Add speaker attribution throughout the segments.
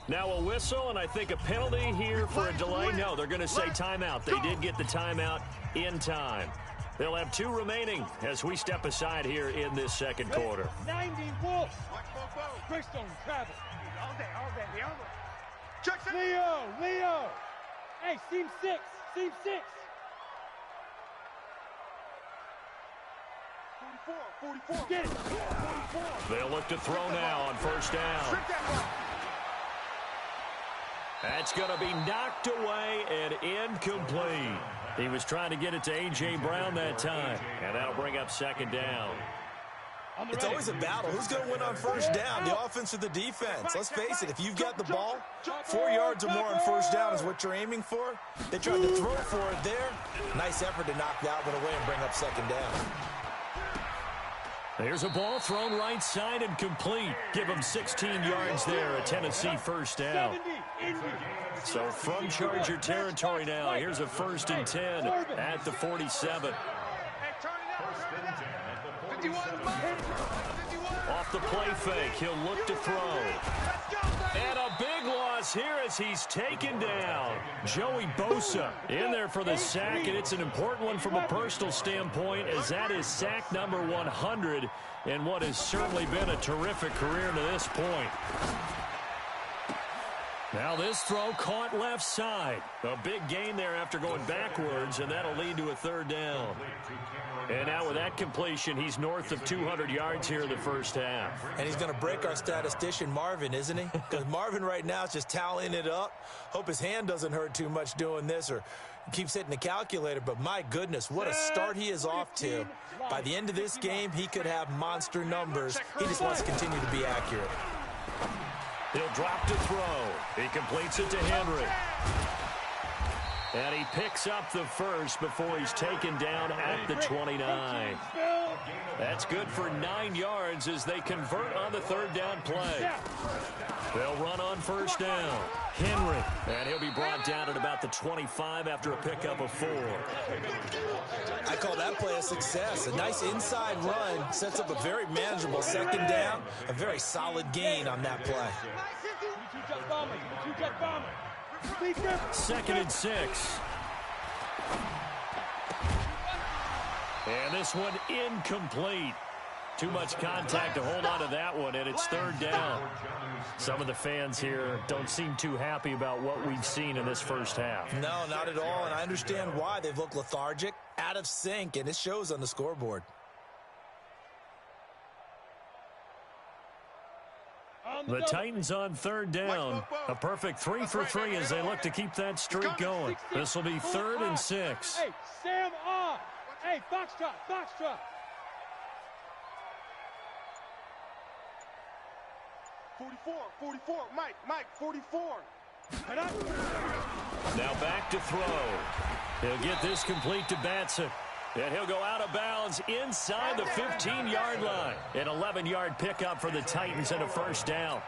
Speaker 1: Now a whistle, and I think a penalty here for a delay. No, they're going to say timeout. They did get the timeout in time. They'll have 2 remaining as we step aside here in this second quarter.
Speaker 2: 90 Wolves. Crystal travel.
Speaker 3: All day.
Speaker 2: Leo. Hey, seam 6. 44. Get it. 44.
Speaker 1: They'll look to throw now on first down. That's going to be knocked away and incomplete. He was trying to get it to A.J. Brown that time, and that'll bring up second down.
Speaker 4: It's always a battle. Who's going to win on first down, the offense or the defense? Let's face it, if you've got the ball, 4 yards or more on first down is what you're aiming for. They tried to throw for it there. Nice effort to knock that one away and bring up second down.
Speaker 1: There's a ball thrown right side and complete. Give them 16 yards there, a Tennessee first down. So from Charger territory now, here's a 1st and 10 at the 47. Off the play fake, he'll look to throw. And a big loss here as he's taken down. Joey Bosa in there for the sack, and it's an important one from a personal standpoint, as that is sack number 100 in what has certainly been a terrific career to this point. Now this throw caught left side. A big gain there after going backwards, and that'll lead to a 3rd down. And now with that completion, he's north of 200 yards here in the first half.
Speaker 4: And he's going to break our statistician, Marvin, isn't he? Because Marvin right now is just tallying it up. Hope his hand doesn't hurt too much doing this or keeps hitting the calculator. But my goodness, what a start he is off to. By the end of this game, he could have monster numbers. He just wants to continue to be accurate.
Speaker 1: He'll drop to throw. He completes it to Henry. And he picks up the first before he's taken down at the 29. That's good for 9 yards as they convert on the 3rd down play. They'll run on first down. Henry. And he'll be brought down at about the 25 after a pickup of 4.
Speaker 4: I call that play a success. A nice inside run sets up a very manageable 2nd down. A very solid gain on that play.
Speaker 1: 2nd and 6. And this one incomplete. Too much contact to hold on to that one, and it's 3rd down. Some of the fans here don't seem too happy about what we've seen in this first half.
Speaker 4: No, not at all, and I understand why. They've looked lethargic, out of sync, and it shows on the scoreboard.
Speaker 1: The Titans on 3rd down. A perfect 3 for 3 as they look to keep that streak going. This will be 3rd and 6.
Speaker 2: Hey, Sam off. Hey, Foxtrot.
Speaker 3: 44, Mike, 44.
Speaker 1: Now back to throw. He'll get this complete to Batson. And he'll go out of bounds inside the 15-yard line. An 11-yard pickup for the Titans and a 1st down.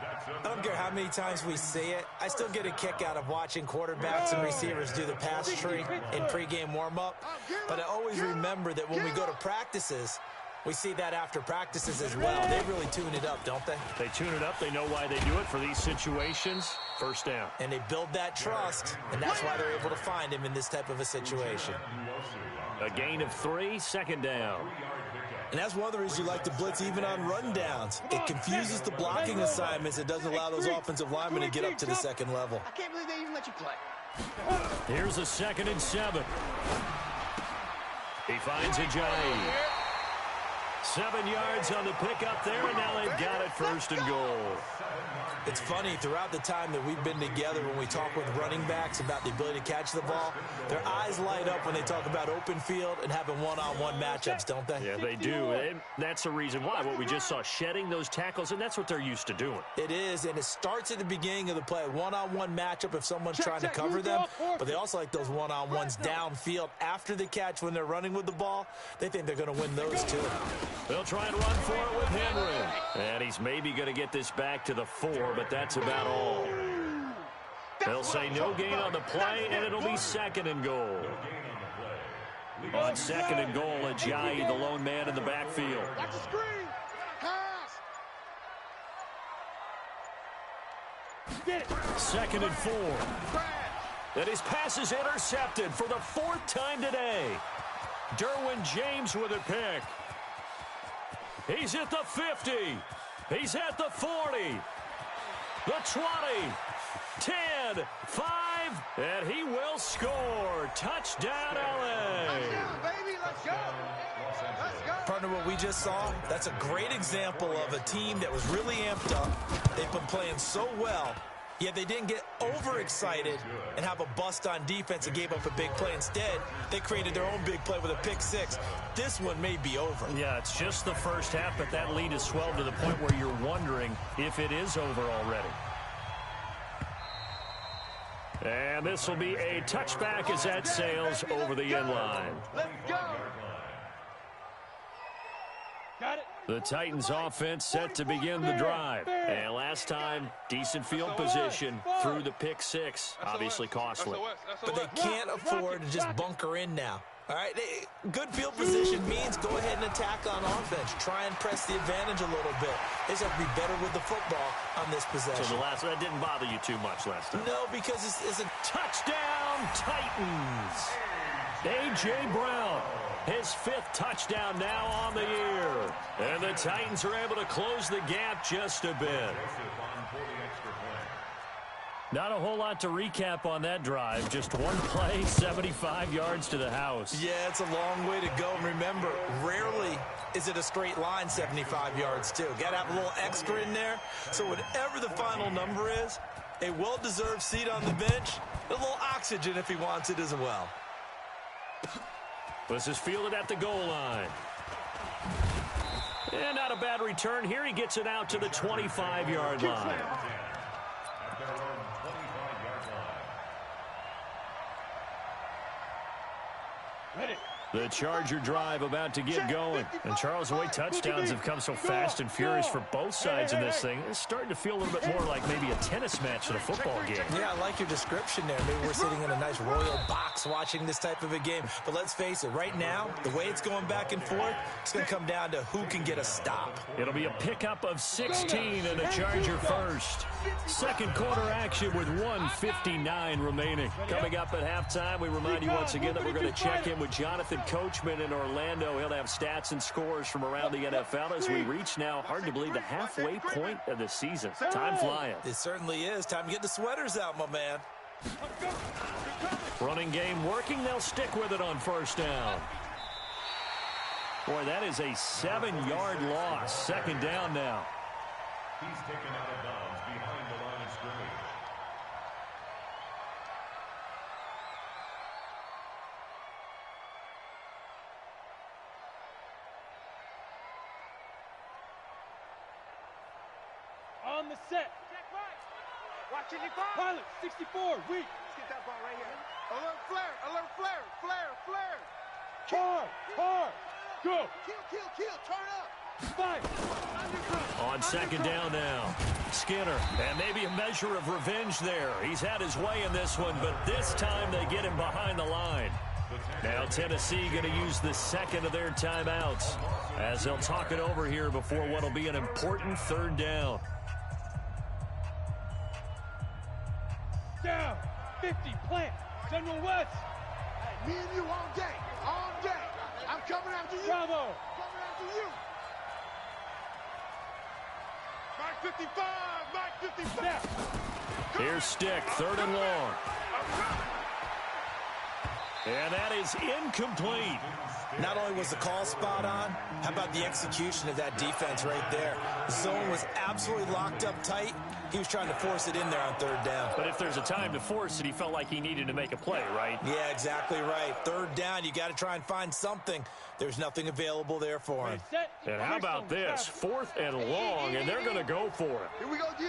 Speaker 4: I don't care how many times we see it. I still get a kick out of watching quarterbacks and receivers do the pass tree in pregame warm-up. But I always remember that when we go to practices, we see that after practices as well. They really tune it up, don't they?
Speaker 1: They tune it up. They know why they do it for these situations. 1st down.
Speaker 4: And they build that trust, and that's why they're able to find him in this type of a situation.
Speaker 1: A gain of 3, 2nd down.
Speaker 4: And that's one of the reasons you like to blitz even on rundowns. It confuses the blocking assignments. It doesn't allow those offensive linemen to get up to the 2nd level.
Speaker 3: I can't believe they even let you play.
Speaker 1: Here's a 2nd and 7. He finds Ajayi. 7 yards on the pickup there, and now they've got it 1st and goal.
Speaker 4: It's funny, throughout the time that we've been together, when we talk with running backs about the ability to catch the ball, their eyes light up when they talk about open field and having one-on-one matchups, don't they?
Speaker 1: Yeah, they do. And that's the reason why. What we just saw, shedding those tackles, and that's what they're used to doing.
Speaker 4: It is, and it starts at the beginning of the play. One-on-one matchup if someone's trying to cover them, but they also like those one-on-ones downfield after the catch when they're running with the ball. They think they're going to win those, too.
Speaker 1: They'll try and run for it with Henry. And he's maybe going to get this back to the 4, but that's about all. They'll say no gain on the play, and it'll be 2nd and goal. On 2nd and goal, Ajayi, the lone man in the backfield.
Speaker 2: Get it.
Speaker 1: 2nd and 4. And his pass is intercepted for the 4th time today. Derwin James with a pick. He's at the 50. He's at the 40. The 20. 10, 5, and he will score. Touchdown, LA.
Speaker 3: Touchdown, baby. Let's go. Let's go.
Speaker 4: Partner, what we just saw, that's a great example of a team that was really amped up. They've been playing so well, yet they didn't get overexcited and have a bust on defense and gave up a big play. Instead, they created their own big play with a pick six. This one may be over.
Speaker 1: Yeah, it's just the first half, but that lead has swelled to the point where you're wondering if it is over already. And this will be a touchback as that sails over the end line.
Speaker 3: Let's go.
Speaker 2: Got it.
Speaker 1: The Titans offense set to begin the drive. And last time, decent field position through the pick six. Obviously costly.
Speaker 4: But they can't afford to just bunker in now. All right, good field position means go ahead and attack on offense. Try and press the advantage a little bit. They just have to be better with the football on this possession.
Speaker 1: So that didn't bother you too much last time?
Speaker 4: No, because it's a
Speaker 1: touchdown, Titans. A.J. Brown, his 5th touchdown now on the year. And the Titans are able to close the gap just a bit. Not a whole lot to recap on that drive. Just one play, 75 yards to the house.
Speaker 4: Yeah, it's a long way to go. And remember, rarely is it a straight line 75 yards, too. Got to have a little extra in there. So whatever the final number is, a well-deserved seat on the bench, a little oxygen if he wants it as well.
Speaker 1: This is fielded at the goal line. And not a bad return here. He gets it out to the 25-yard line. The Charger drive about to get going. And Charles, the way touchdowns have come so fast and furious for both sides in this thing, it's starting to feel a little bit more like maybe a tennis match than a football game.
Speaker 4: Yeah, I like your description there. Maybe we're sitting in a nice royal box watching this type of a game. But let's face it, right now, the way it's going back and forth, it's going to come down to who can get a stop.
Speaker 1: It'll be a pickup of 16 and the Charger first. Second quarter action with 1:59 remaining. Coming up at halftime, we remind you once again that we're going to check in with Jonathan Coachman in Orlando. He'll have stats and scores from around the NFL as we reach now, hard to believe, the halfway point of the season. Time flying.
Speaker 4: It certainly is. Time to get the sweaters out, my man.
Speaker 1: Running game working. They'll stick with it on first down. Boy, that is a 7-yard loss. Second down now.
Speaker 5: He's taken out of bounds behind the line of scrimmage.
Speaker 2: On the set.
Speaker 3: Watch it, Nick.
Speaker 2: Pilot, 64, weak.
Speaker 3: Let's get that ball right here. Alert flare, alert flare, flare, flare.
Speaker 2: Hard, go.
Speaker 3: Kill, turn up.
Speaker 2: 5.
Speaker 1: On second down now, Skinner, and maybe a measure of revenge there. He's had his way in this one, but this time they get him behind the line. Now Tennessee going to use the second of their timeouts as they'll talk it over here before what will be an important third down.
Speaker 2: Down. 50, plant. General West.
Speaker 3: Me and you all day. I'm coming after you.
Speaker 2: Bravo.
Speaker 3: Coming after you. Mike 55, Mike 55.
Speaker 2: Snap.
Speaker 1: Here's Stick, third and long. And that is incomplete.
Speaker 4: Not only was the call spot on, how about the execution of that defense right there? The zone was absolutely locked up tight. He was trying to force it in there on third down.
Speaker 1: But if there's a time to force it, he felt like he needed to make a play, right?
Speaker 4: Yeah, exactly right. Third down, you got to try and find something. There's nothing available there for him.
Speaker 2: Set.
Speaker 1: And how about this? Fourth and long, and they're going to go for it.
Speaker 3: Here we go, D.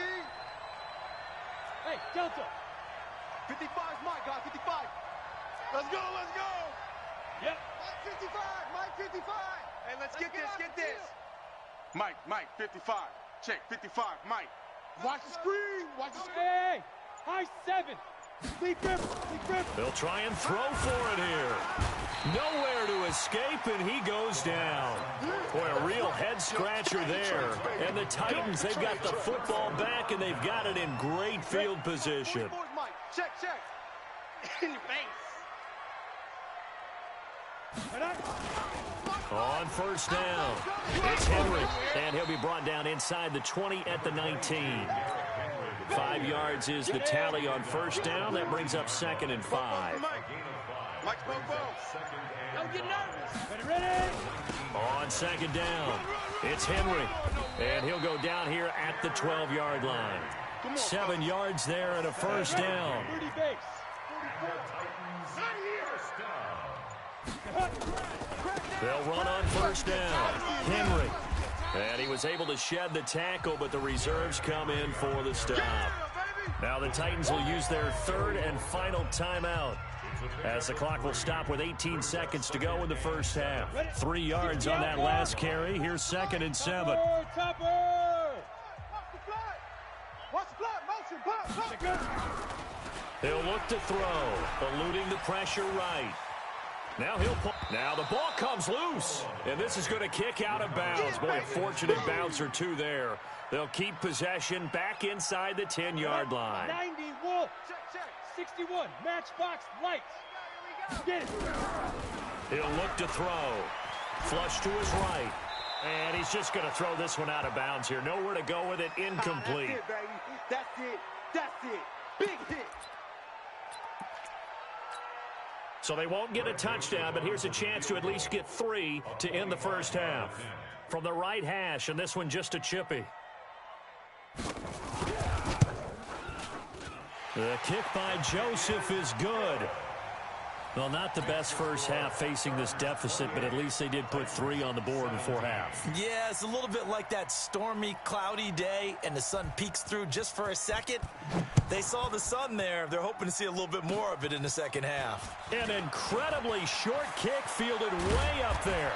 Speaker 2: Hey, Delta.
Speaker 3: 55's Mike, guys, 55. Let's go.
Speaker 2: Yep.
Speaker 3: Mike 55. Hey, let's get this. Mike, 55. Check, 55, Mike. Watch the screen.
Speaker 2: Hey, high 7. Lead grip.
Speaker 1: They'll try and throw for it here. Nowhere to escape, and he goes down. Boy, a real head-scratcher there. And the Titans, they've got the football back, and they've got it in great field position.
Speaker 3: Check. In your face.
Speaker 1: On first down, it's Henry, and he'll be brought down inside the 20 at the 19. 5 yards is the tally on first down. That brings up 2nd and 5.
Speaker 3: Mike's don't get nervous.
Speaker 2: Ready?
Speaker 1: On 2nd down, it's Henry, and he'll go down here at the 12-yard line. 7 yards there and a first down. They'll run on first down. Henry. And he was able to shed the tackle, but the reserves come in for the stop. Now the Titans will use their 3rd and final timeout, as the clock will stop with 18 seconds to go in the first half. 3 yards on that last carry. Here's 2nd and 7. He'll look to throw, eluding the pressure right. Now the ball comes loose, and this is going to kick out of bounds. Boy, a fortunate bounce or two there. They'll keep possession back inside the 10-yard line.
Speaker 2: 90 Wolf. 61 Matchbox Lights. Get it.
Speaker 1: He'll look to throw. Flush to his right. And he's just going to throw this one out of bounds here. Nowhere to go with it. Incomplete.
Speaker 3: That's it. Big hit.
Speaker 1: So they won't get a touchdown, but here's a chance to at least get 3 to end the first half. From the right hash, and this one just a chippy. The kick by Joseph is good. Well, not the best first half facing this deficit, but at least they did put 3 on the board before half.
Speaker 4: Yeah, it's a little bit like that stormy, cloudy day, and the sun peeks through just for a second. They saw the sun there. They're hoping to see a little bit more of it in the second half.
Speaker 1: An incredibly short kick fielded way up there.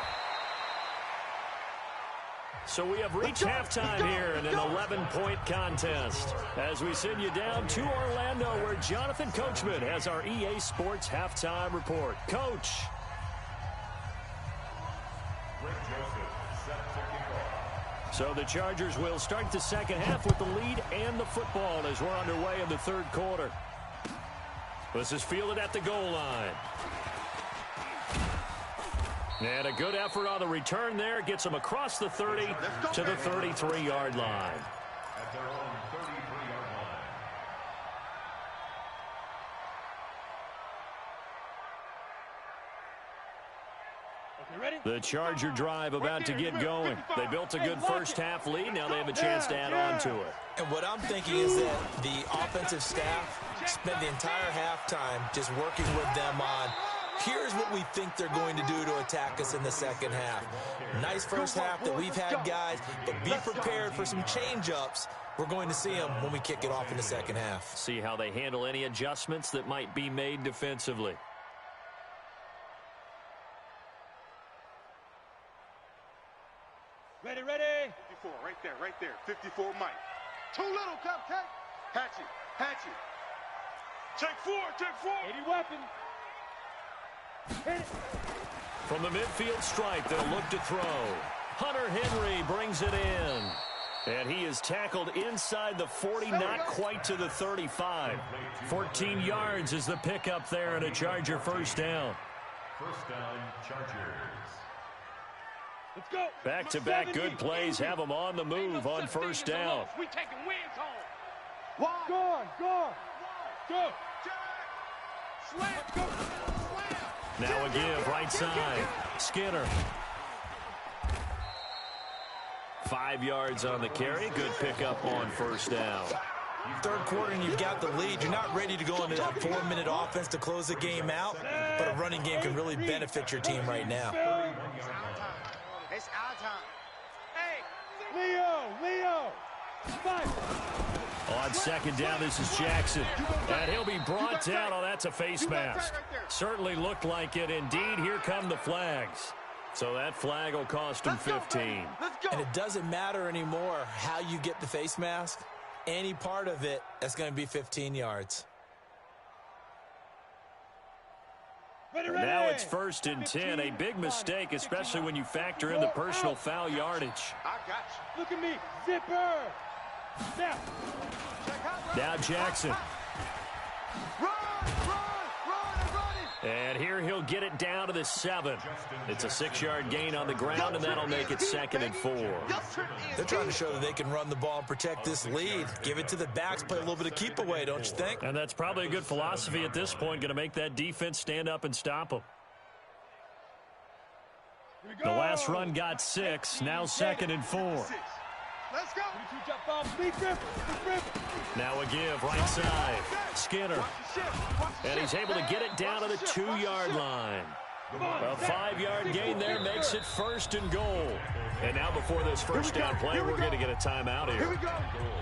Speaker 1: So we have reached halftime here in an 11-point contest as we send you down to Orlando, where Jonathan Coachman has our EA Sports halftime report. Coach. So the Chargers will start the second half with the lead and the football as we're underway in the third quarter. This is fielded at the goal line. And a good effort on the return there. Gets them across the 30 to the 33-yard line.
Speaker 5: At their own 33-yard line.
Speaker 2: Ready?
Speaker 1: The Charger drive about to get going. They built a good first half lead. Now they have a chance to add on to it.
Speaker 4: And what I'm thinking is that the offensive staff spent the entire halftime just working with them on, here's what we think they're going to do to attack us in the second half. Nice first half that we've had, guys, but be prepared for some change-ups. We're going to see them when we kick it off in the second half.
Speaker 1: See how they handle any adjustments that might be made defensively.
Speaker 2: Ready, ready.
Speaker 3: 54, right there. 54, Mike. Too little, Cupcake. Hatchet. Check four.
Speaker 2: 80 weapon. Hit it.
Speaker 1: From the midfield stripe, they'll look to throw. Hunter Henry brings it in. And he is tackled inside the 40, not quite to the 35. 14 yards is the pickup there, and a Charger first down.
Speaker 5: First down, Chargers.
Speaker 2: Let's go.
Speaker 1: Back-to-back good plays have them on the move on first down.
Speaker 3: We taking wins home.
Speaker 2: Go. Go.
Speaker 3: Slam. Go. Slam.
Speaker 1: Now a give, right side. Skinner. 5 yards on the carry. Good pickup on first down.
Speaker 4: Third quarter and you've got the lead. You're not ready to go into that 4-minute offense to close the game out, but a running game can really benefit your team right now.
Speaker 3: It's our time. Hey.
Speaker 2: Leo. 5.
Speaker 1: On second down, this is Jackson. And he'll be brought down. Oh, that's a face mask. Certainly looked like it. Indeed, here come the flags. So that flag will cost him 15.
Speaker 3: Let's go.
Speaker 4: And it doesn't matter anymore how you get the face mask. Any part of it, that's going to be 15 yards.
Speaker 1: And now it's 1st and 10, a big mistake, especially when you factor in the personal foul yardage.
Speaker 3: I got you.
Speaker 2: Look at me, zipper.
Speaker 1: Now Jackson.
Speaker 3: Run, and run it.
Speaker 1: And here he'll get it down to the 7. It's a 6-yard gain on the ground, and that'll make it 2nd and 4.
Speaker 4: They're trying to show that they can run the ball and protect this lead. Give it to the backs, play a little bit of keep away, don't you think?
Speaker 1: And that's probably a good philosophy at this point, going to make that defense stand up and stop them. The last run got 6, now 2nd and 4.
Speaker 3: Let's go.
Speaker 1: Now a give, right side. Skinner. And he's able to get it down to the 2-yard line. A 5-yard gain there makes it 1st and goal. And now before this first down play, we're going to get a timeout here.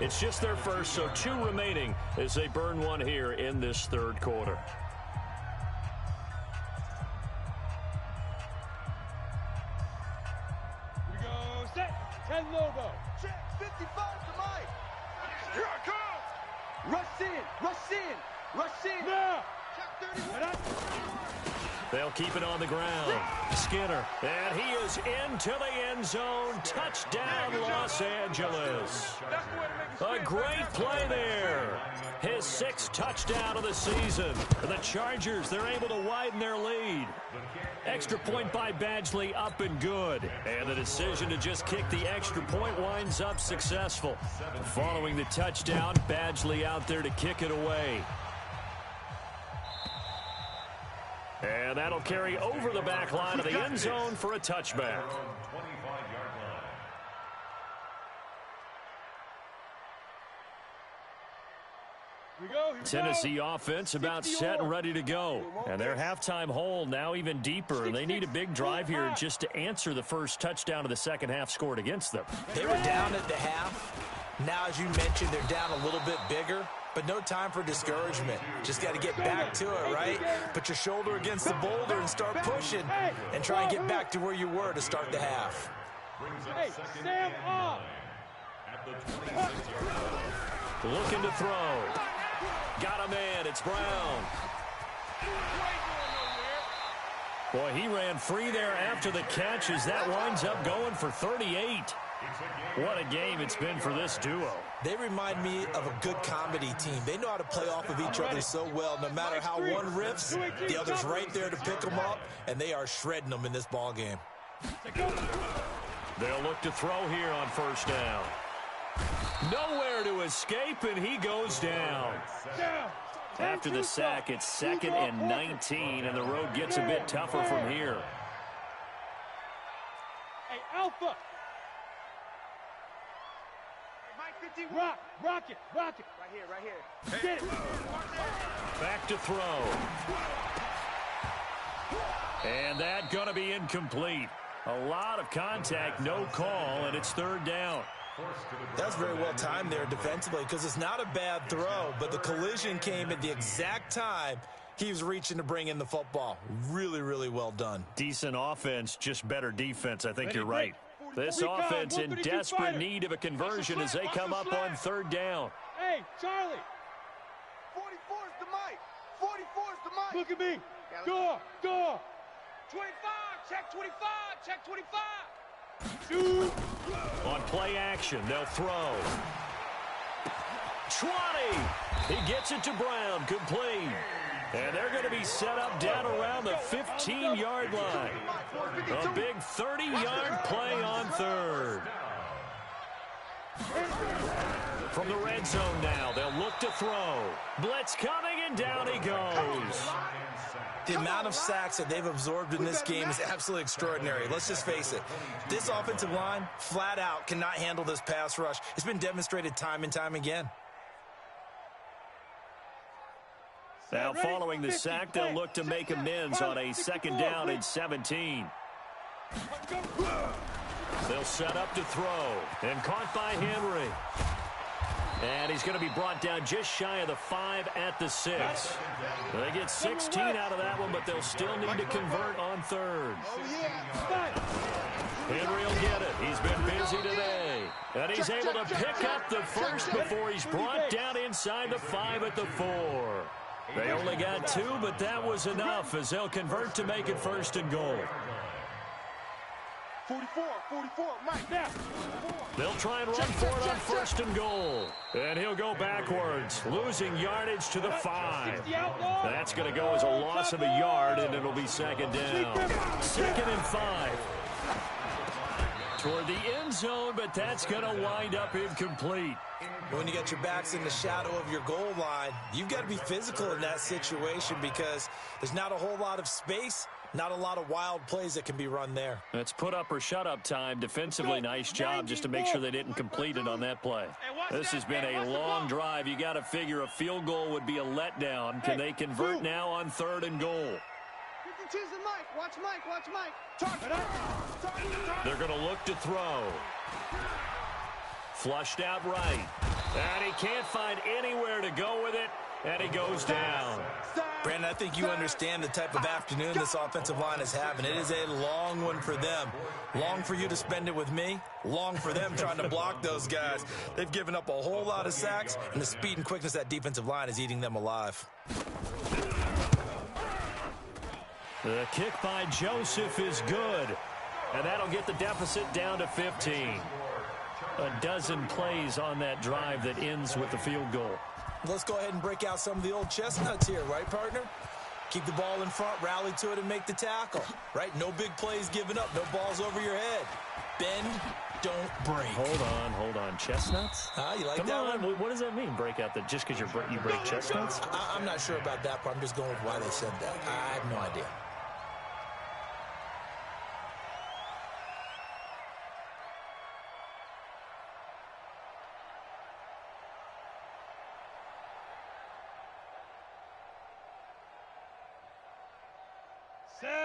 Speaker 1: It's just their first, so 2 remaining as they burn one here in this 3rd quarter.
Speaker 2: Here we go, set. 10 logo.
Speaker 3: Check, 55 to Mike. Here I come. Rush in.
Speaker 2: Now.
Speaker 3: Check 31.
Speaker 1: They'll keep it on the ground. Skinner. And he is into the end zone. Touchdown, Los Angeles. A great play there. His 6th touchdown of the season. The Chargers, they're able to widen their lead. Extra point by Badgley, up and good. And the decision to just kick the extra point winds up successful. Following the touchdown, Badgley out there to kick it away. And that'll carry over the back line of the end zone for a touchback. Tennessee offense about set and ready to go. And their halftime hole now even deeper. They need a big drive here just to answer the first touchdown of the second half scored against them.
Speaker 4: They were down at the half. Now, as you mentioned, they're down a little bit bigger. But no time for discouragement. Just got to get back to it, right? Put your shoulder against the boulder and start pushing. And try and get back to where you were to start the half.
Speaker 2: Hey, Sam off.
Speaker 1: Looking to throw. Got a man. It's Brown. Boy, he ran free there after the catch as that winds up going for 38. What a game it's been for this duo.
Speaker 4: They remind me of a good comedy team. They know how to play off of each other so well. No matter how one riffs, the other's right there to pick them up, and they are shredding them in this ball game.
Speaker 1: They'll look to throw here on first down. Nowhere to escape, and he goes down. After the sack, it's 2nd and 19, and the road gets a bit tougher from here.
Speaker 2: Hey, Alpha. Rock it.
Speaker 3: Right here.
Speaker 2: Get it.
Speaker 1: Back to throw. And that going to be incomplete. A lot of contact, no call, and it's 3rd down.
Speaker 4: That's very well timed there defensively because it's not a bad throw, but the collision came at the exact time he was reaching to bring in the football. Really, really well done.
Speaker 1: Decent offense, just better defense. I think you're right. This offense in desperate need of a conversion as they come up on 3rd down.
Speaker 2: Hey, Charlie.
Speaker 3: 44's the Mike. 44's the Mike.
Speaker 2: Look at me. Go.
Speaker 3: 25. Check 25. Check 25.
Speaker 2: Shoot.
Speaker 1: On play action, they'll throw. 20. He gets it to Brown, complete. And they're going to be set up down around the 15-yard line. A big 30-yard play on 3rd. From the red zone now, they'll look to throw. Blitz coming, and down he goes.
Speaker 4: The amount of sacks that they've absorbed in this game is absolutely extraordinary. Let's just face it. This offensive line, flat out, cannot handle this pass rush. It's been demonstrated time and time again.
Speaker 1: Now, following the sack, they'll look to make amends on a 2nd down and 17. They'll set up to throw, and caught by Henry. And he's going to be brought down just shy of the 5 at the 6. They get 16 out of that one, but they'll still need to convert on 3rd. Henry will get it. He's been busy today. And he's able to pick up the first before he's brought down inside the 5 at the 4. They only got 2, but that was enough as they'll convert to make it 1st and goal.
Speaker 3: 44, Mike.
Speaker 2: Now.
Speaker 1: They'll try and run for it on 1st and goal. And he'll go backwards, losing yardage to the 5. That's going to go as a loss of a yard, and it'll be 2nd down. 2nd and 5. Toward the end zone, but that's going to wind up incomplete.
Speaker 4: When you got your backs in the shadow of your goal line, you've got to be physical in that situation because there's not a whole lot of space, not a lot of wild plays that can be run there.
Speaker 1: It's put up or shut up time. Defensively, nice job just to make sure they didn't complete it on that play. This has been a long drive. You got to figure a field goal would be a letdown. Can they convert now on 3rd and goal?
Speaker 3: 52's and Mike. Watch Mike.
Speaker 1: They're going to look to throw. Flushed out right. And he can't find anywhere to go with it. And he goes down.
Speaker 4: Brandon, I think you understand the type of afternoon this offensive line is having. It is a long one for them. Long for you to spend it with me. Long for them trying to block those guys. They've given up a whole lot of sacks, and the speed and quickness of that defensive line is eating them alive.
Speaker 1: The kick by Joseph is good. And that'll get the deficit down to 15. A dozen plays on that drive that ends with the field goal.
Speaker 4: Let's go ahead and break out some of the old chestnuts here, right, partner? Keep the ball in front, rally to it, and make the tackle, right? No big plays given up, no balls over your head. Bend, don't break.
Speaker 1: Hold on. Chestnuts?
Speaker 4: You like
Speaker 1: Come
Speaker 4: that
Speaker 1: on.
Speaker 4: one?
Speaker 1: What does that mean, break out? Just because you break chestnuts?
Speaker 4: I'm not sure about that part. I'm just going with why they said that. I have no idea.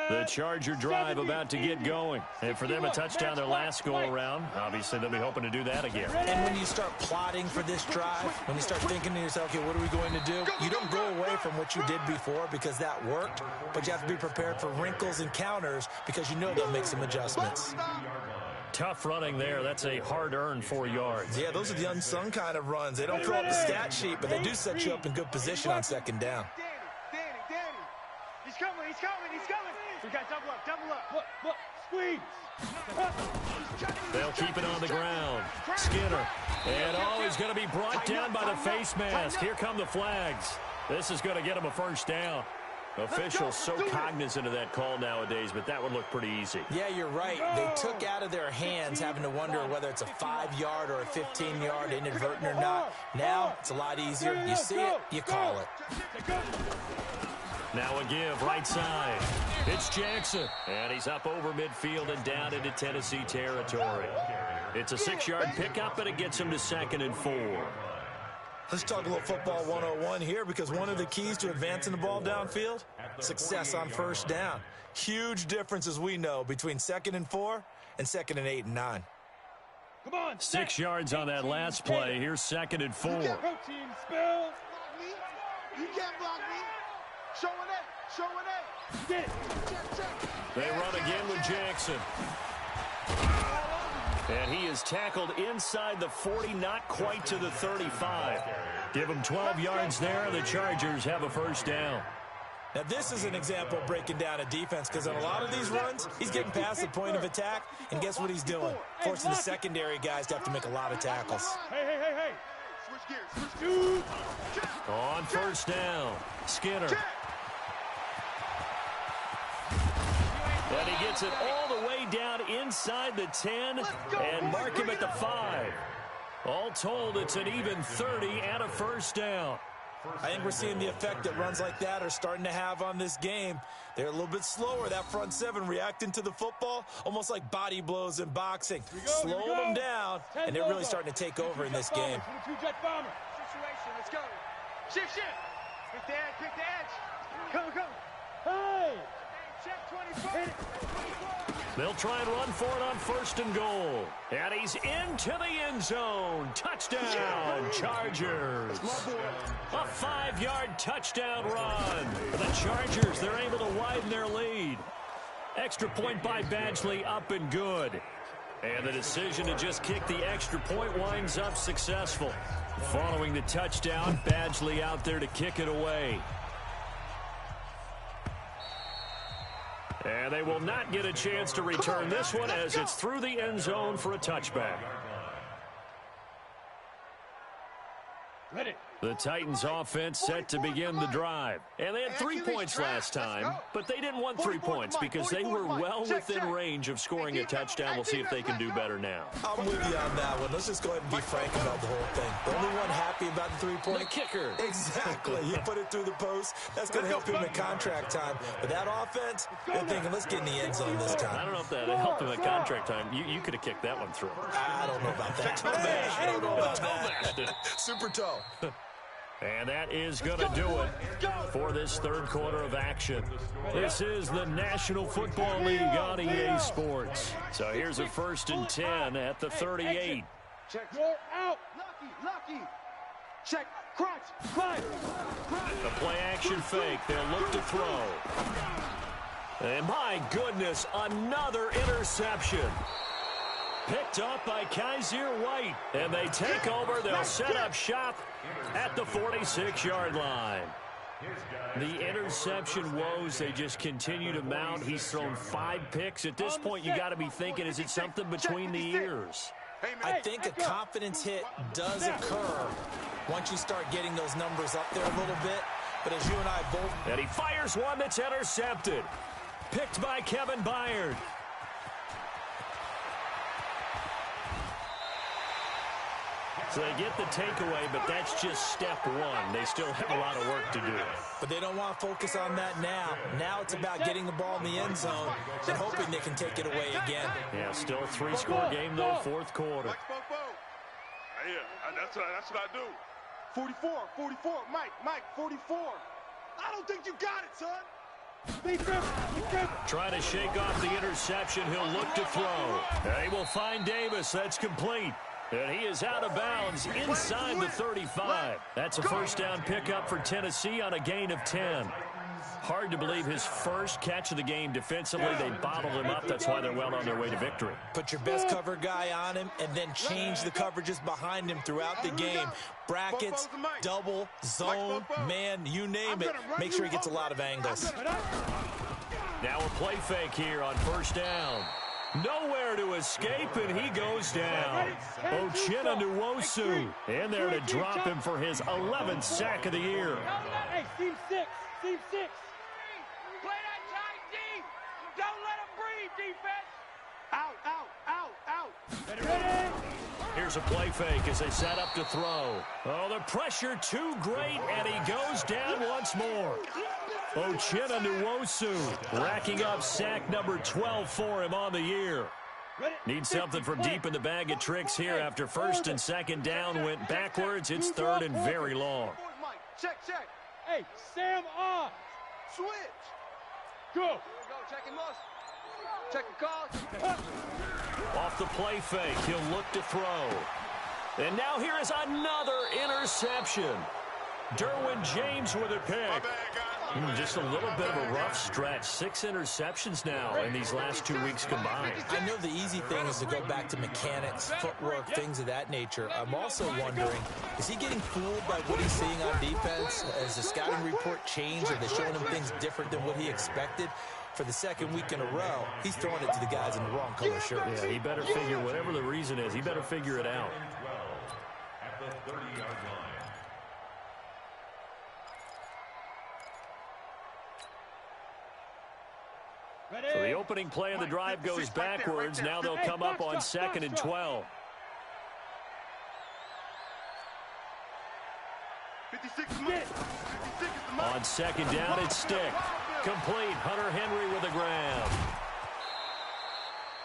Speaker 1: The Charger drive about to get going. And for them, a touchdown their last go-around. Obviously, they'll be hoping to do that again.
Speaker 4: And when you start plotting for this drive, when you start thinking to yourself, okay, what are we going to do? You don't go away from what you did before because that worked, but you have to be prepared for wrinkles and counters because you know they'll make some adjustments.
Speaker 1: Tough running there. That's a hard-earned 4 yards.
Speaker 4: Yeah, those are the unsung kind of runs. They don't fill up the stat sheet, but they do set you up in good position on 2nd down.
Speaker 3: Danny. He's coming. We got double up.
Speaker 2: Look, squeeze.
Speaker 1: They'll keep it on the ground. Skinner. And he's going to be brought down by the face mask. Here come the flags. This is going to get him a 1st down. Officials so cognizant of that call nowadays, but that would look pretty easy.
Speaker 4: Yeah, you're right. They took out of their hands having to wonder whether it's a 5-yard or a 15-yard inadvertent or not. Now, it's a lot easier. You see it, you call it.
Speaker 1: Now a give, right side. It's Jackson. And he's up over midfield and down into Tennessee territory. It's a 6-yard pickup, and it gets him to 2nd and 4.
Speaker 4: Let's talk a little football 101 here because one of the keys to advancing the ball downfield, success on 1st down. Huge difference, as we know, between 2nd and 4 and 2nd and 8 and 9.
Speaker 2: Come on.
Speaker 1: 6 yards on that last play. Here's 2nd and 4.
Speaker 2: Protein spill.
Speaker 3: You can't block me. Showing it.
Speaker 2: Get it.
Speaker 1: They run again with Jackson. And he is tackled inside the 40, not quite to the 35. Give him 12 yards there. The Chargers have a 1st down.
Speaker 4: Now, this is an example of breaking down a defense because on a lot of these runs, he's getting past the point of attack, and guess what he's doing? Forcing the secondary guys to have to make a lot of tackles.
Speaker 2: Hey.
Speaker 3: Switch gears.
Speaker 1: On 1st down, Skinner. And he gets it all the way down inside the 10 and mark him at the 5. All told, it's an even 30 and a 1st down.
Speaker 4: I think we're seeing the effect that runs like that are starting to have on this game. They're a little bit slower, that front 7 reacting to the football, almost like body blows in boxing. Slowing them down, and they're really starting to take over in this game.
Speaker 2: Situation,
Speaker 3: let's go. Shift. Pick the edge. Come.
Speaker 2: Hey!
Speaker 3: Check 24.
Speaker 1: They'll try and run for it on 1st and goal. And he's into the end zone. Touchdown, Chargers. A 5-yard touchdown run. The Chargers, they're able to widen their lead. Extra point by Badgley, up and good. And the decision to just kick the extra point winds up successful. Following the touchdown, Badgley out there to kick it away. And they will not get a chance to return this one as it's through the end zone for a touchback.
Speaker 2: Ready.
Speaker 1: The Titans offense set to begin the drive. And they had 3 points last time, but they didn't want 3 points because they were well within range of scoring a touchdown. We'll see if they can do better now.
Speaker 4: I'm with you on that one. Let's just go ahead and be frank about the whole thing. The only one happy about the three-point
Speaker 1: The kicker.
Speaker 4: Exactly. You put it through the post. That's going to help him in contract time. But that offense, they're thinking, let's get in the end zone this time.
Speaker 1: I don't know if that helped him at contract time. You could have kicked that one through.
Speaker 4: I don't know about that. I don't know about that. Super toe.
Speaker 1: And that is going to do it for this third quarter of action. This is the National Football League on EA Sports. So here's a 1st and 10 at the 38.
Speaker 2: Check. You're out. Lucky. Check. Crunch. Climb.
Speaker 1: A play-action fake. They'll look to throw. And my goodness, another interception. Picked up by Kaiser White. And they take over. They'll set up shop at the 46-yard line. The interception woes, they just continue to mount. He's thrown 5 picks. At this point, you got to be thinking, is it something between the ears?
Speaker 4: I think a confidence hit does occur once you start getting those numbers up there a little bit. But as you and I both...
Speaker 1: And he fires one that's intercepted. Picked by Kevin Byard. So they get the takeaway, but that's just step one. They still have a lot of work to do.
Speaker 4: But they don't want to focus on that now. Now it's about getting the ball in the end zone and hoping they can take it away again.
Speaker 1: Yeah, still a 3-score game, though, fourth quarter.
Speaker 3: Yeah, that's what I do. 44, Mike, 44. I don't think you got it, son.
Speaker 1: Trying to shake off the interception. He'll look to throw. They will find Davis. That's complete. And he is out of bounds inside the 35. That's a first down pickup for Tennessee on a gain of 10. Hard to believe his first catch of the game defensively. They bottled him up. That's why they're well on their way to victory.
Speaker 4: Put your best cover guy on him and then change the coverages behind him throughout the game. Brackets, double, zone, man, you name it. Make sure he gets a lot of angles.
Speaker 1: Now a play fake here on first down. Nowhere to escape, and he goes down. Uchenna Nwosu in there to drop him for his 11th sack of the year.
Speaker 2: Hey, team 6. Team 6.
Speaker 3: Play that tight deep. Don't let him breathe, defense. Out.
Speaker 2: Ready.
Speaker 1: Here's a play fake as they set up to throw. Oh, the pressure too great, and he goes down once more. Uchenna Nwosu racking up sack number 12 for him on the year. Needs something from deep in the bag of tricks here after first and second down went backwards. It's third and very long.
Speaker 3: Check.
Speaker 2: Hey, Sam on.
Speaker 3: Switch.
Speaker 2: Go.
Speaker 3: Here we go. Check him up. Check the call.
Speaker 1: Off the play fake, he'll look to throw. And now here is another interception. Derwin James with a pick. Just a little bit of a rough stretch. 6 interceptions now in these last 2 weeks combined.
Speaker 4: I know the easy thing is to go back to mechanics, footwork, things of that nature. I'm also wondering, is he getting fooled by what he's seeing on defense? Has the scouting report changed? Are they showing him things different than what he expected? For the second week in a row, he's throwing it to the guys in the wrong color shirt.
Speaker 1: Yeah, he better figure, whatever the reason is, he better figure it out.
Speaker 5: At the 30-yard line.
Speaker 1: So the opening play of the drive goes backwards. Now they'll come up on 2nd and 12.
Speaker 3: 56 is mine. 56 is mine.
Speaker 1: On second down, it's stick. Complete. Hunter Henry with a grab.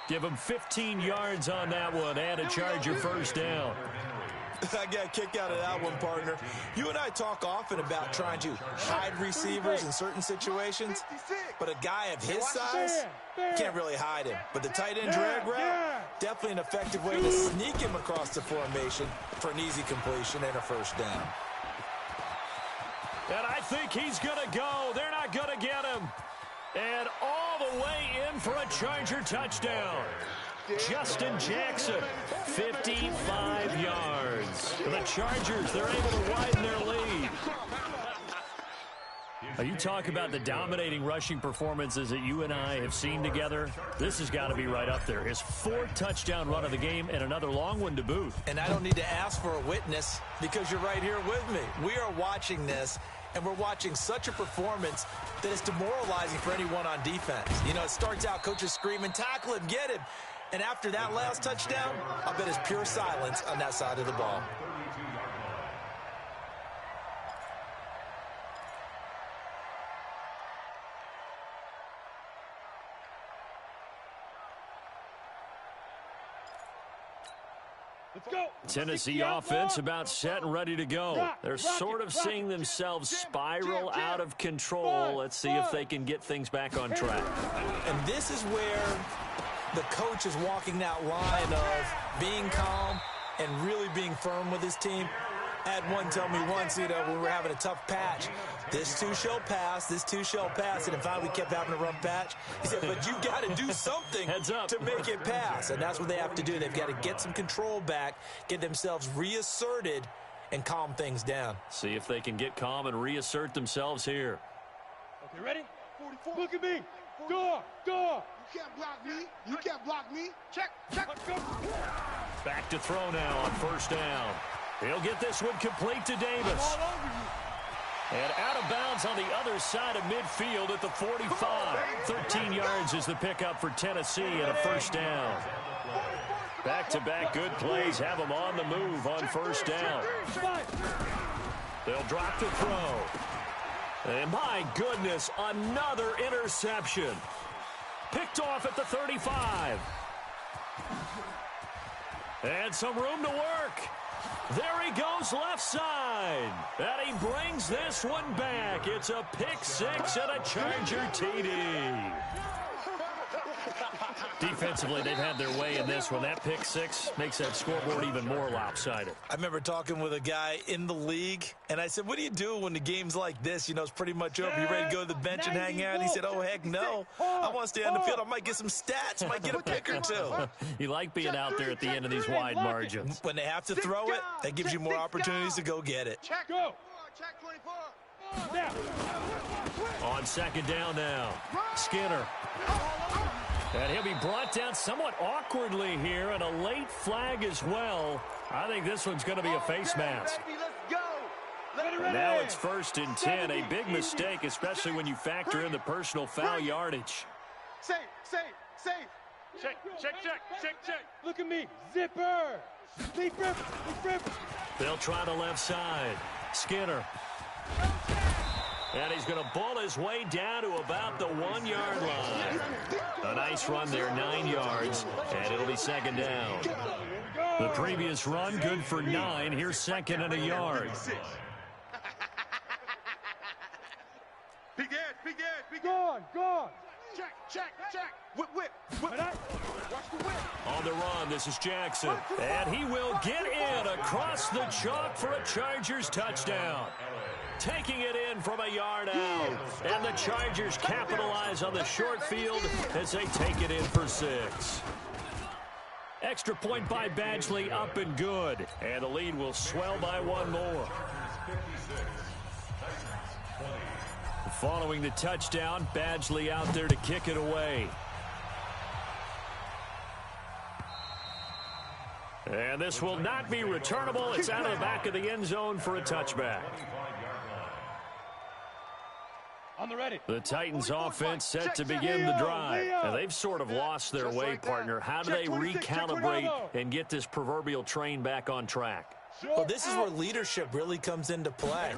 Speaker 1: Give him 15 yards on that one and a Charger first down.
Speaker 4: I got a kick out of that one, partner. You and I talk often about trying to hide receivers in certain situations, but a guy of his size can't really hide him. But the tight end drag route, definitely an effective way to sneak him across the formation for an easy completion and a first down.
Speaker 1: And I think he's going to go. They're not going to get him. And all the way in for a Charger touchdown. Justin Jackson, 55 yards. The Chargers, they're able to widen their lead. You talk about the dominating rushing performances that you and I have seen together. This has got to be right up there. His 4th touchdown run of the game and another long one to boot.
Speaker 4: And I don't need to ask for a witness because you're right here with me. We are watching this, and we're watching such a performance that it's demoralizing for anyone on defense. You know, it starts out, coaches screaming, tackle him, get him. And after that last touchdown, I bet it's pure silence on that side of the ball.
Speaker 2: Let's go.
Speaker 1: Tennessee offense about set and ready to go. They're sort of seeing themselves spiral out of control. Let's see if they can get things back on track.
Speaker 4: And this is where the coach is walking that line of being calm and really being firm with his team. I had one tell me once, you know, when we were having a tough patch, this too shall pass, this too shall pass. And finally we kept having a rough patch. He said, but you got to do something to make it pass. And that's what they have to do. They've got to get some control back, get themselves reasserted, and calm things down.
Speaker 1: See if they can get calm and reassert themselves here.
Speaker 2: Okay, ready? 44. Look at me. Go.
Speaker 3: You can't block me. You can't block me. Check.
Speaker 1: Back to throw now on 1st down. He'll get this one complete to Davis. And out of bounds on the other side of midfield at the 45. 13 yards is the pickup for Tennessee and a 1st down. Back-to-back good plays have them on the move on 1st down. They'll drop the throw. And my goodness, another interception. Picked off at the 35. And some room to work. There he goes left side. And he brings this one back. It's a pick 6 and a Charger TD. Defensively, they've had their way in this one. That pick 6 makes that scoreboard even more lopsided.
Speaker 4: I remember talking with a guy in the league, and I said, what do you do when the game's like this? You know, it's pretty much over. You ready to go to the bench and hang out? And he said, oh, heck no. I want to stay on the field. I might get some stats. I might get a pick or two.
Speaker 1: You like being out there at the end of these wide margins.
Speaker 4: When they have to throw it, that gives you more opportunities to go get it.
Speaker 2: Check. Go.
Speaker 3: Check 24.
Speaker 1: On 2nd down now, Skinner. And he'll be brought down somewhat awkwardly here, and a late flag as well. I think this one's going to be a face mask. And now it's 1st and 10. A big mistake, especially when you factor in the personal foul yardage.
Speaker 3: Safe.
Speaker 2: Check. Look at me. Zipper. Leaf rip.
Speaker 1: They'll try the left side. Skinner. And he's going to bull his way down to about the 1-yard line. A nice run there, 9 yards, and it'll be 2nd down. The previous run, good for 9. Here's 2nd and a yard.
Speaker 3: Big edge.
Speaker 2: Gone.
Speaker 3: Check. Whip. Watch the whip.
Speaker 1: On the run, this is Jackson. And he will get in across the chalk for a Chargers touchdown. Taking it in from a yard out. And the Chargers capitalize on the short field as they take it in for 6. Extra point by Badgley, up and good. And the lead will swell by 1 more. Following the touchdown, Badgley out there to kick it away. And this will not be returnable. It's out of the back of the end zone for a touchback.
Speaker 2: On the ready.
Speaker 1: The Titans offense set to begin the drive. And they've sort of lost their way, partner. How do they recalibrate and get this proverbial train back on track?
Speaker 4: Well, this is where leadership really comes into play.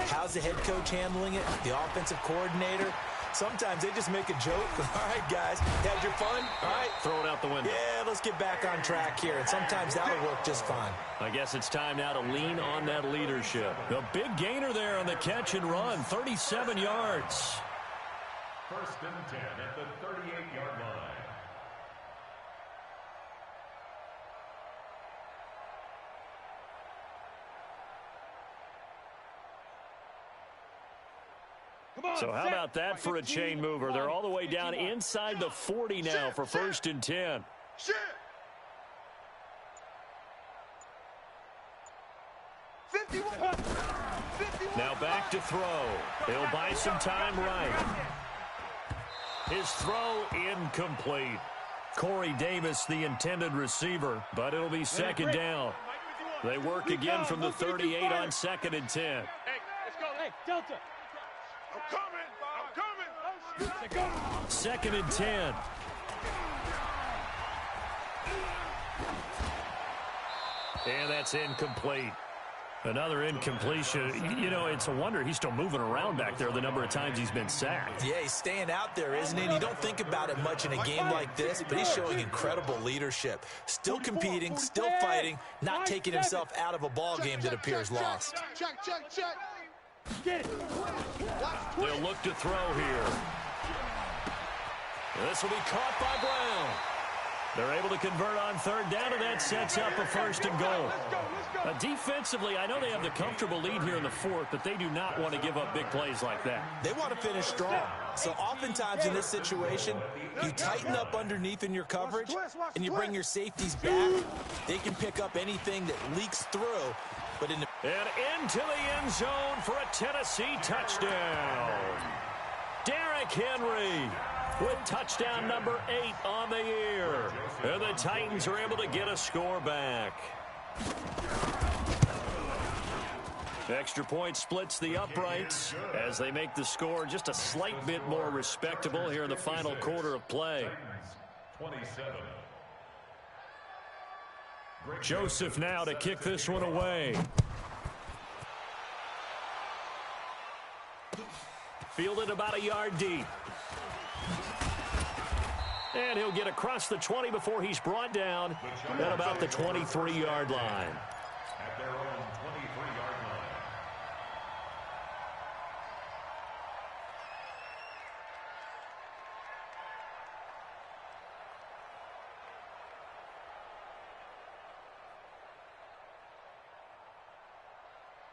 Speaker 4: How's the head coach handling it? The offensive coordinator? Sometimes they just make a joke. All right, guys, had your fun? All right.
Speaker 1: Throw it out the window.
Speaker 4: Yeah, let's get back on track here. And sometimes that'll work just fine.
Speaker 1: I guess it's time now to lean on that leadership. The big gainer there on the catch and run, 37 yards.
Speaker 5: 1st and 10 at the 38-yard line.
Speaker 1: So how about that for a chain mover? They're all the way down inside the 40 now for 1st and 10. Now back look to throw. He'll buy some time right. His throw incomplete. Corey Davis, the intended receiver, but it'll be second down. They work again from the 38 on 2nd and 10.
Speaker 2: Hey, let's go. Hey, Delta.
Speaker 3: I'm coming.
Speaker 1: 2nd and 10. And that's incomplete. Another incompletion. You know, it's a wonder he's still moving around back there the number of times he's been sacked.
Speaker 4: Yeah, he's staying out there, isn't he? And you don't think about it much in a game like this, but he's showing incredible leadership. Still competing, still fighting, not taking himself out of a ball game that appears lost.
Speaker 3: Check.
Speaker 2: Get it.
Speaker 1: They'll look to throw here. This will be caught by Brown. They're able to convert on 3rd down, and that sets up a 1st and goal. Defensively, I know they have the comfortable lead here in the 4th, but they do not want to give up big plays like that.
Speaker 4: They want to finish strong. So oftentimes in this situation, you tighten up underneath in your coverage, and you bring your safeties back. They can pick up anything that leaks through. But and
Speaker 1: into the end zone for a Tennessee touchdown. Derrick Henry with touchdown number 8 on the year. And the Titans are able to get a score back. Extra point splits the uprights as they make the score just a slight bit more respectable here in the final quarter of play.
Speaker 5: 27.
Speaker 1: Joseph now to kick this one away. Fielded about a yard deep. And he'll get across the 20 before he's brought down at about the 23-yard line.
Speaker 5: At their own 23-yard line.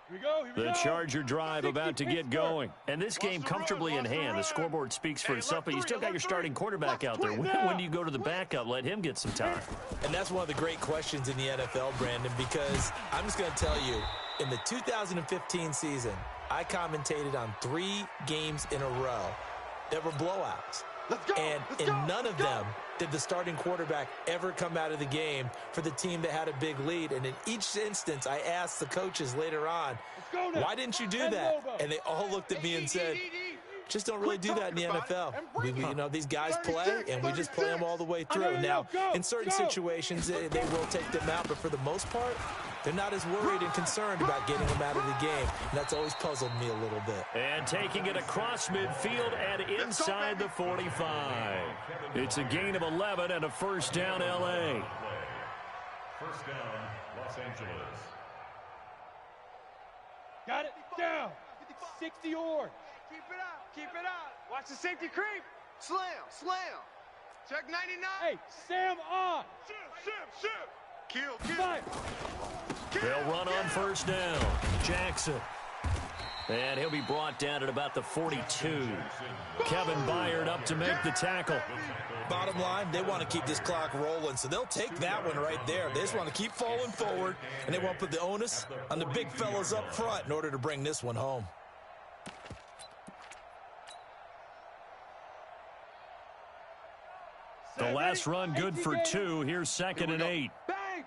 Speaker 2: Here we go.
Speaker 1: The Charger drive about to get going. And this game comfortably in hand. The scoreboard speaks for itself, but you still got your starting quarterback out there. When do you go to the backup? Let him get some time.
Speaker 4: And that's one of the great questions in the NFL, Brandon, because I'm just going to tell you, in the 2015 season, I commentated on 3 games in a row that were blowouts. And in none of them did the starting quarterback ever come out of the game for the team that had a big lead. And in each instance, I asked the coaches later on, why didn't you do that? And they all looked at me and said, just don't really do that in the NFL. You know, these guys play, and we just play them all the way through. Now, in certain situations, they will take them out, but for the most part, they're not as worried and concerned about getting them out of the game. And that's always puzzled me a little bit.
Speaker 1: And taking it across midfield and inside the 45. It's a gain of 11 and a 1st down, L.A.
Speaker 5: 1st down, Los Angeles.
Speaker 2: Got it. Down. 60 orange.
Speaker 3: Keep it up. Watch the safety creep. Slam. Check 99.
Speaker 2: Hey, Sam on.
Speaker 3: Ship. Kill.
Speaker 2: Fire.
Speaker 1: They'll run on 1st down. Jackson. And he'll be brought down at about the 42. Kevin Byard up to make the tackle.
Speaker 4: Bottom line, they want to keep this clock rolling, so they'll take that one right there. They just want to keep falling forward, and they want to put the onus on the big fellas up front in order to bring this one home.
Speaker 1: The last run good for 2. Here's 2nd and 8.
Speaker 3: Bang.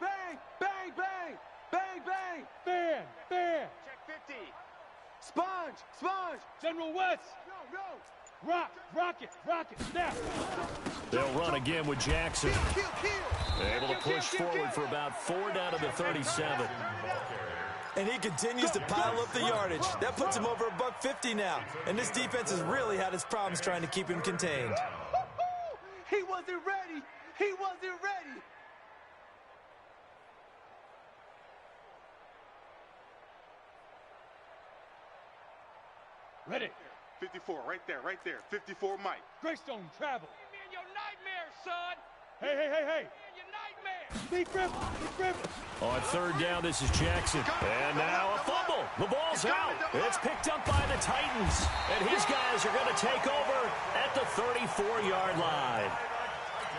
Speaker 2: Fan.
Speaker 3: Check 50. Sponge.
Speaker 2: General West.
Speaker 3: Go.
Speaker 2: Rocket. Snap.
Speaker 1: They'll run again with Jackson.
Speaker 3: Kill.
Speaker 1: Able to push forward for about 4 down to the 37.
Speaker 4: And he continues to pile up the yardage. That puts him over $150 now. And this defense has really had its problems trying to keep him contained.
Speaker 3: He wasn't ready.
Speaker 2: Ready.
Speaker 3: 54, right there. 54, Mike.
Speaker 2: Greystone travel.
Speaker 3: In your nightmares, son.
Speaker 2: Hey.
Speaker 3: In your nightmares.
Speaker 2: Big dribble.
Speaker 1: On 3rd down, this is Jackson. And now a fumble. The ball's out. It's picked up by the Titans. And his guys are going to take over at the 34-yard line.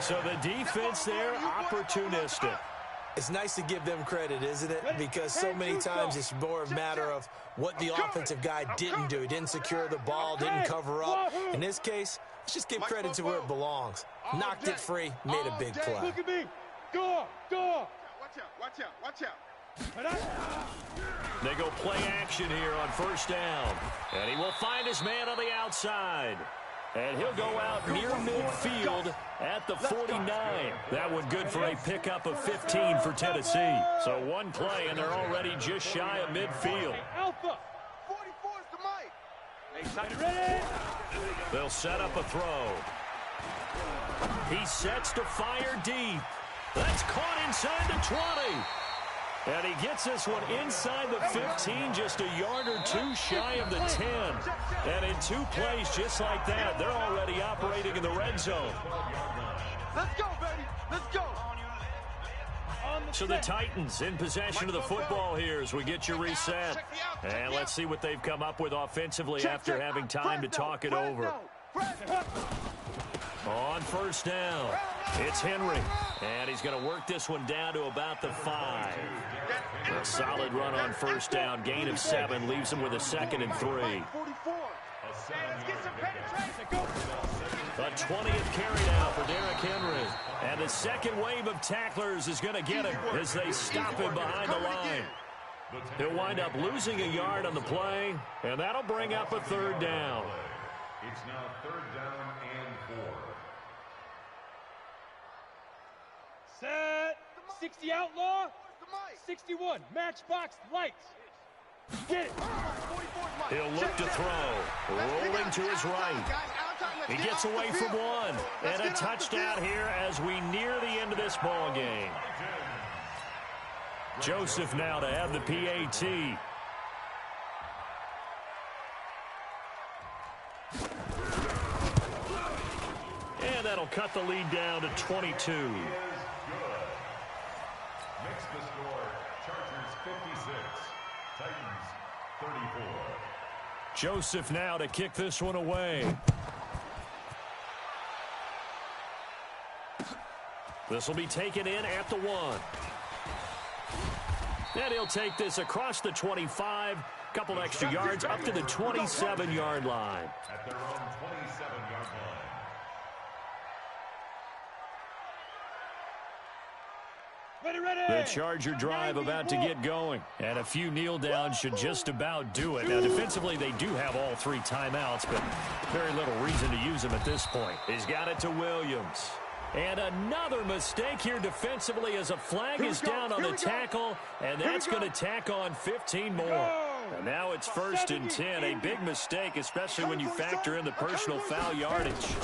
Speaker 1: So the defense there, opportunistic.
Speaker 4: It's nice to give them credit, isn't it? Because so many times it's more a matter of what the offensive guy didn't do. He didn't secure the ball, didn't cover up. In this case, let's just give credit to where it belongs. Knocked it free, made a big play.
Speaker 2: Look at me. Go.
Speaker 3: Watch out.
Speaker 1: They go play action here on first down. And he will find his man on the outside. And he'll go out near midfield at the 49. That one good for a pickup of 15 for Tennessee. So one play, and they're already just shy of midfield.
Speaker 2: Alpha.
Speaker 3: 44 is the Mike.
Speaker 2: Ready?
Speaker 1: They'll set up a throw. He sets to fire deep. That's caught inside the 20. And he gets this one inside the 15, just a yard or two shy of the 10. And in 2 plays just like that, they're already operating in the red zone.
Speaker 3: Let's go, baby. Let's go.
Speaker 1: So the Titans in possession of the football here as we get you reset. And let's see what they've come up with offensively after having time to talk it over. On first down, it's Henry. And he's going to work this one down to about the 5. A solid run on first down. Gain of 7 leaves him with a 2nd and 3. A 20th carry now for Derrick Henry. And the second wave of tacklers is going to get him as they stop him behind the line. He'll wind up losing a yard on the play, and that'll bring up a 3rd down.
Speaker 5: It's now 3rd down and 4.
Speaker 2: Set. 60 outlaw. 61 matchbox lights. Get it.
Speaker 1: He'll look to throw. Rolling to his right. He gets away from one. And a touchdown here as we near the end of this ball game. Joseph now to have the PAT. And that'll cut the lead down to 22.
Speaker 5: Makes the score Chargers 56, Titans 34.
Speaker 1: Joseph now to kick this one away. This will be taken in at the 1. And he'll take this across the 25, couple extra yards up to the 27-yard line.
Speaker 5: At their own 27-yard line.
Speaker 2: Ready.
Speaker 1: The Charger drive about to get going. And a few kneel downs should just about do it. Now, defensively, they do have all 3 timeouts, but very little reason to use them at this point. He's got it to Williams. And another mistake here defensively as a flag is down on the tackle, and that's going to tack on 15 more. And now it's 1st and 10, a big mistake, especially when you factor in the personal foul yardage.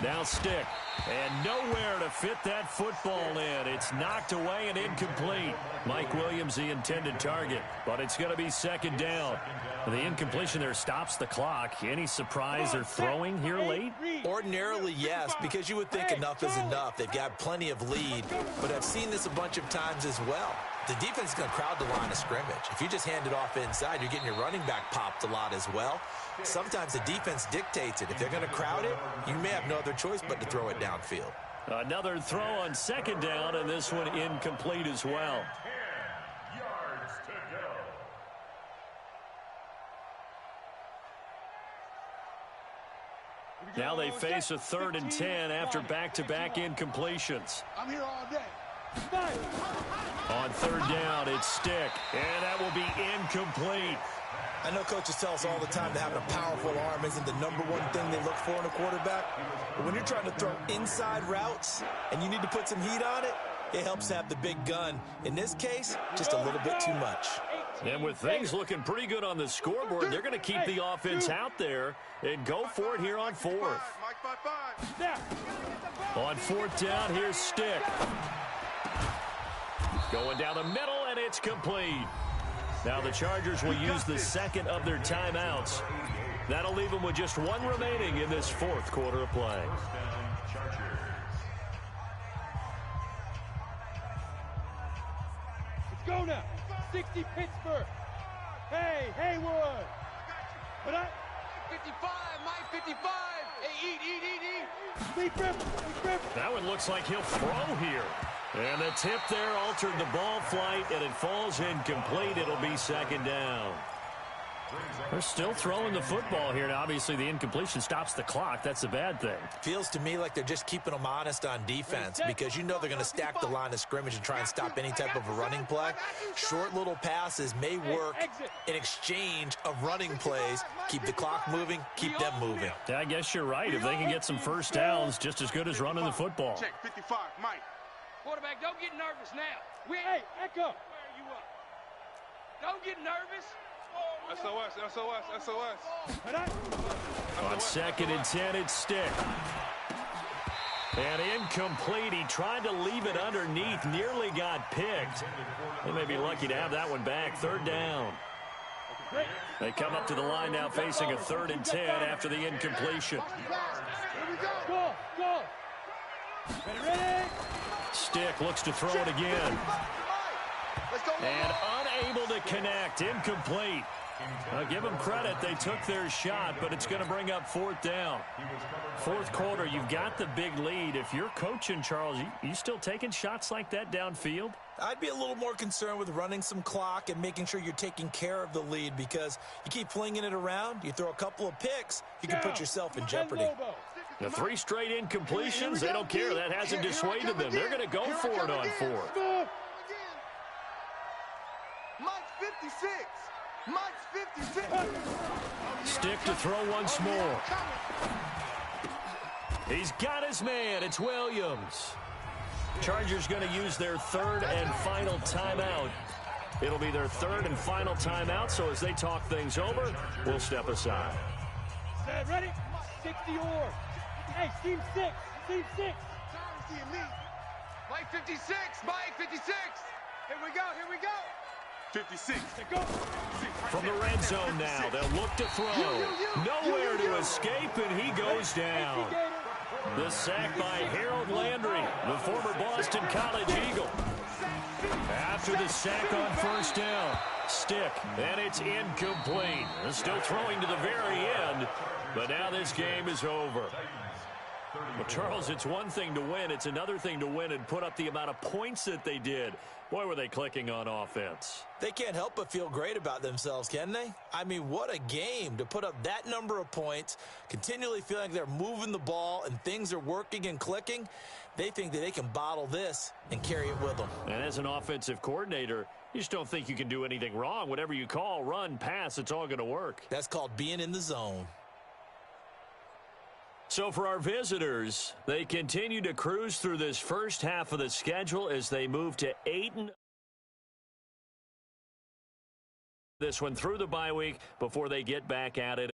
Speaker 1: Now Stick, and nowhere to fit that football in. It's knocked away and incomplete. Mike Williams, the intended target, but it's going to be 2nd down. The incompletion there stops the clock. Any surprise they're throwing here late?
Speaker 4: Ordinarily, yes, because you would think enough is enough. They've got plenty of lead, but I've seen this a bunch of times as well. The defense is going to crowd the line of scrimmage. If you just hand it off inside, you're getting your running back popped a lot as well. Sometimes the defense dictates it. If they're going to crowd it, you may have no other choice but to throw it downfield.
Speaker 1: Another throw on 2nd down, and this one incomplete as well.
Speaker 5: 10 yards to go.
Speaker 1: Now they face a 3rd and 10 after back-to-back incompletions.
Speaker 3: I'm here all day.
Speaker 1: On 3rd down, it's Stick, and that will be incomplete.
Speaker 4: I know coaches tell us all the time that having a powerful arm isn't the #1 thing they look for in a quarterback. But when you're trying to throw inside routes and you need to put some heat on it, it helps to have the big gun. In this case, just a little bit too much.
Speaker 1: And with things looking pretty good on the scoreboard, they're going to keep the offense out there and go for it here on 4th.
Speaker 3: Mike 5-5.
Speaker 1: On 4th down, here's Stick. Going down the middle, and it's complete. Now the Chargers will use the 2nd of their timeouts. That'll leave them with just 1 remaining in this 4th quarter of play.
Speaker 5: First down, Chargers.
Speaker 2: Let's go now. 60 Pittsburgh. Hey, Haywood. But
Speaker 3: 55, Mike 55. Hey, eat.
Speaker 2: Lee Griffin.
Speaker 1: That one looks like he'll throw here. And the tip there altered the ball flight, and it falls incomplete. It'll be second down. They're still throwing the football here. Now, obviously, the incompletion stops the clock. That's a bad thing.
Speaker 4: Feels to me like they're just keeping them honest on defense because you know they're going to stack the line of scrimmage and try and stop any type of a running play. Short little passes may work in exchange of running plays. Keep the clock moving, keep them moving.
Speaker 1: Yeah, I guess you're right. If they can get some first downs, just as good as running the football.
Speaker 3: Check 55, Mike.
Speaker 6: Quarterback, don't get nervous now.
Speaker 2: Hey, Echo.
Speaker 6: Where you up? Don't get nervous.
Speaker 3: SOS.
Speaker 1: On 2nd and 10, it's Stick. And incomplete. He tried to leave it underneath, nearly got picked. They may be lucky to have that one back. 3rd down. They come up to the line now facing a 3rd and 10 after the incompletion.
Speaker 2: Go. Ready?
Speaker 1: Stick looks to throw it again. And unable to connect. Incomplete. Give them credit. They took their shot, but it's going to bring up 4th down. 4th quarter, you've got the big lead. If you're coaching, Charles, you still taking shots like that downfield?
Speaker 4: I'd be a little more concerned with running some clock and making sure you're taking care of the lead because you keep flinging it around, you throw a couple of picks, you can put yourself in jeopardy.
Speaker 1: The 3 straight incompletions, they don't care. That hasn't dissuaded them. They're going to go for it on 4th.
Speaker 3: Mike's 56. Mike's 56.
Speaker 1: Stick to throw once more. He's got his man. It's Williams. Chargers going to use their 3rd and final timeout. It'll be their 3rd and final timeout, so as they talk things over, we'll step aside.
Speaker 2: Set, ready? 60 or. Hey, team 6. Team 6.
Speaker 6: Mike 56. Mike 56.
Speaker 3: Here we go. 56.
Speaker 2: Go.
Speaker 1: From the red zone now, they'll look to throw. Nowhere to escape, and he goes down. The sack by Harold Landry, the former Boston College Eagle. After the sack on 1st down, Stick, and it's incomplete. They're still throwing to the very end, but now this game is over. Well, Charles, it's one thing to win. It's another thing to win and put up the amount of points that they did. Boy, were they clicking on offense.
Speaker 4: They can't help but feel great about themselves, can they? I mean, what a game to put up that number of points, continually feeling like they're moving the ball and things are working and clicking. They think that they can bottle this and carry it with them.
Speaker 1: And as an offensive coordinator, you just don't think you can do anything wrong. Whatever you call, run, pass, it's all going to work.
Speaker 4: That's called being in the zone.
Speaker 1: So for our visitors, they continue to cruise through this first half of the schedule as they move to 8-0. This one through the bye week before they get back at it.